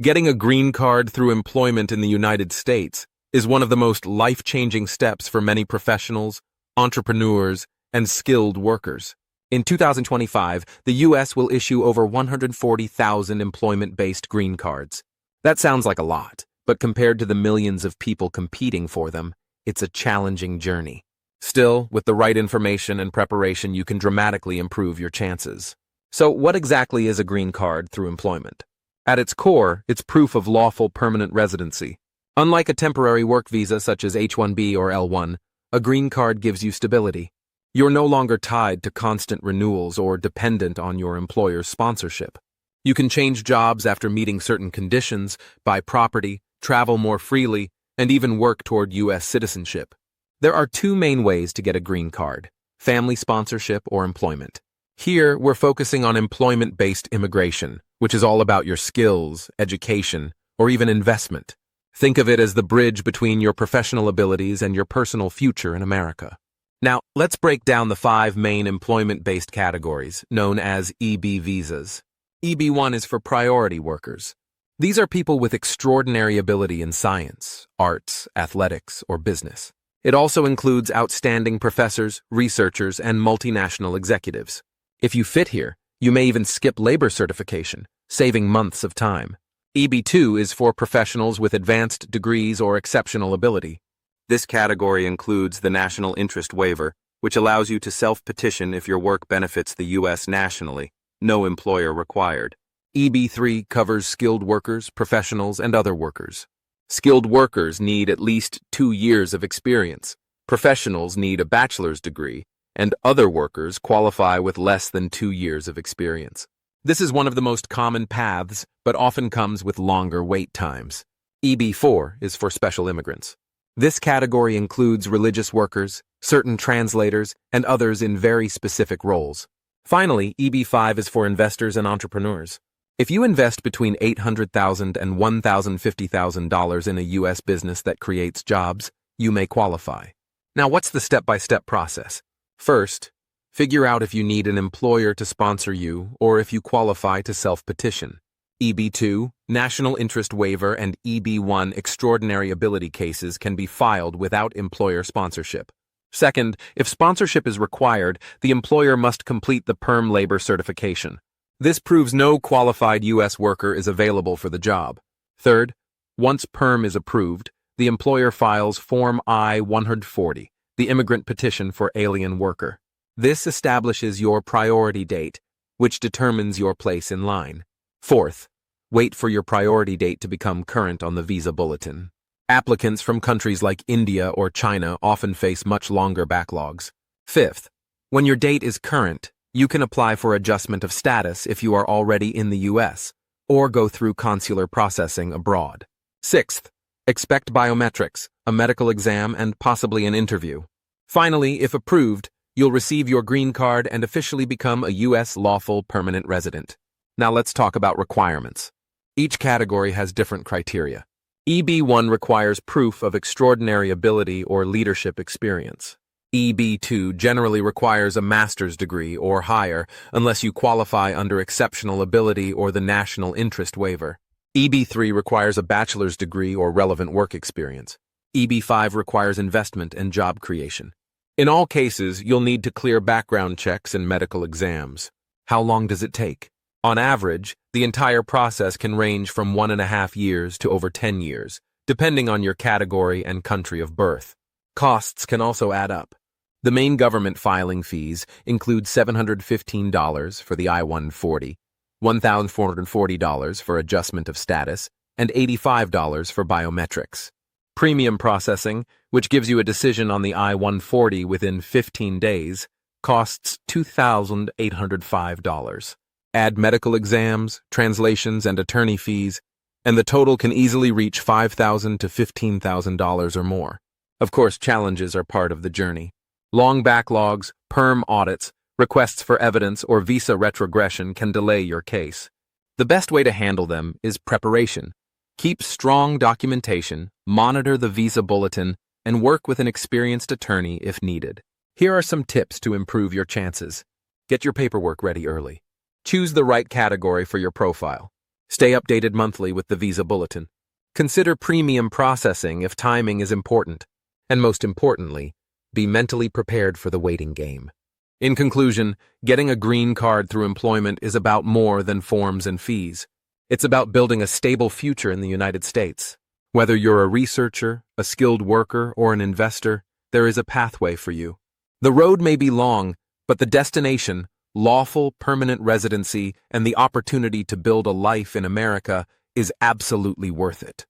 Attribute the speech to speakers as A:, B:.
A: Getting a green card through employment in the United States is one of the most life-changing steps for many professionals, entrepreneurs, and skilled workers. In 2025, the U.S. will issue over 140,000 employment-based green cards. That sounds like a lot, but compared to the millions of people competing for them, it's a challenging journey. Still, with the right information and preparation, you can dramatically improve your chances. So, what exactly is a green card through employment? At its core, it's proof of lawful permanent residency. Unlike a temporary work visa such as H-1B or L-1, a green card gives you stability. You're no longer tied to constant renewals or dependent on your employer's sponsorship. You can change jobs after meeting certain conditions, buy property, travel more freely, and even work toward U.S. citizenship. There are two main ways to get a green card: family sponsorship or employment. Here, we're focusing on employment-based immigration, which is all about your skills, education, or even investment. Think of it as the bridge between your professional abilities and your personal future in America. Now, let's break down the 5 main employment-based categories, known as EB visas. EB-1 is for priority workers. These are people with extraordinary ability in science, arts, athletics, or business. It also includes outstanding professors, researchers, and multinational executives. If you fit here, you may even skip labor certification, saving months of time. EB-2 is for professionals with advanced degrees or exceptional ability. This category includes the National Interest Waiver, which allows you to self-petition if your work benefits the U.S. nationally, no employer required. EB-3 covers skilled workers, professionals, and other workers. Skilled workers need at least 2 years of experience. Professionals need a bachelor's degree, and other workers qualify with less than 2 years of experience. This is one of the most common paths, but often comes with longer wait times. EB-4 is for special immigrants. This category includes religious workers, certain translators, and others in very specific roles. Finally, EB-5 is for investors and entrepreneurs. If you invest between $800,000 and $1,050,000 in a U.S. business that creates jobs, you may qualify. Now, what's the step-by-step process? First, figure out if you need an employer to sponsor you or if you qualify to self-petition. EB-2, National Interest Waiver, and EB-1 Extraordinary Ability cases can be filed without employer sponsorship. Second, if sponsorship is required, the employer must complete the PERM labor certification. This proves no qualified U.S. worker is available for the job. Third, once PERM is approved, the employer files Form I-140, the immigrant petition for alien worker. This establishes your priority date, which determines your place in line. Fourth, wait for your priority date to become current on the visa bulletin. Applicants from countries like India or China often face much longer backlogs. Fifth, when your date is current, you can apply for adjustment of status if you are already in the U.S., or go through consular processing abroad. Sixth, expect biometrics, a medical exam, and possibly an interview. Finally, if approved, you'll receive your green card and officially become a U.S. lawful permanent resident. Now let's talk about requirements. Each category has different criteria. EB-1 requires proof of extraordinary ability or leadership experience. EB-2 generally requires a master's degree or higher unless you qualify under exceptional ability or the National Interest Waiver. EB-3 requires a bachelor's degree or relevant work experience. EB-5 requires investment and job creation. In all cases, you'll need to clear background checks and medical exams. How long does it take? On average, the entire process can range from 1.5 years to over 10 years, depending on your category and country of birth. Costs can also add up. The main government filing fees include $715 for the I-140, $1,440 for adjustment of status, and $85 for biometrics. Premium processing, which gives you a decision on the I-140 within 15 days, costs $2,805. Add medical exams, translations, and attorney fees, and the total can easily reach $5,000 to $15,000 or more. Of course, challenges are part of the journey. Long backlogs, PERM audits, requests for evidence, or visa retrogression can delay your case. The best way to handle them is preparation. Keep strong documentation, monitor the visa bulletin, and work with an experienced attorney if needed. Here are some tips to improve your chances. Get your paperwork ready early. Choose the right category for your profile. Stay updated monthly with the Visa Bulletin. Consider premium processing if timing is important. And most importantly, be mentally prepared for the waiting game. In conclusion, getting a green card through employment is about more than forms and fees. It's about building a stable future in the United States. Whether you're a researcher, a skilled worker, or an investor, there is a pathway for you. The road may be long, but the destination, lawful permanent residency, and the opportunity to build a life in America is absolutely worth it.